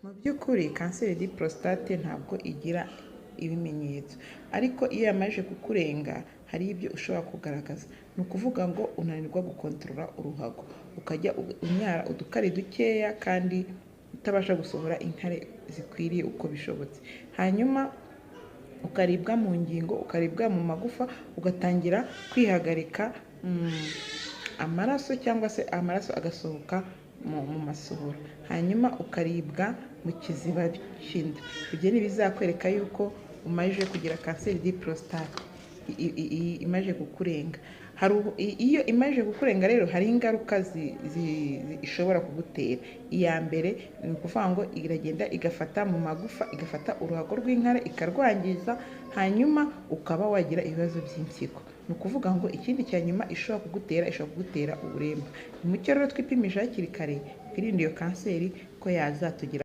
Mu by'ukuri kanseri di prostate ntabwo igira ibimenyetso, ariko iyo yamaze kukurenga hari ibyo ushobora kugaragaza. Ni ukuvuga ngo unanirwa gukontorora uruhago, ukajya unyara udukari dukeya kandi utabasha gusohora inkari zikwiriye uko bishobotse. Hanyuma ukaribwa mu ngingo, ukaribwa mu magufa, ugatangira kwihagarika amaraso cyangwa se amaraso agasohoka mu masohoro. Hanyuma ukaribwa mu kiziba cy'inda. Ibyo ni bizakwereka yuko umaze kugira kanseri di prostate imaze kukurenga. Iyo imaze kukurenga rero hari ingaruka ishobora kugutera. Iya mbere ni ukuvuga ngo iragenda igafata mu magufa, igafata uruhago rw'inkari ikarwangiza, hanyuma ukaba wagira ibibazo by'impyiko. Ni ukuvuga ngo ikindi cya nyuma ishobora kugutera uburemba. Ni mucyo rero twipimisha hakiri kare twirinde iyo kanseri ko yazatugira.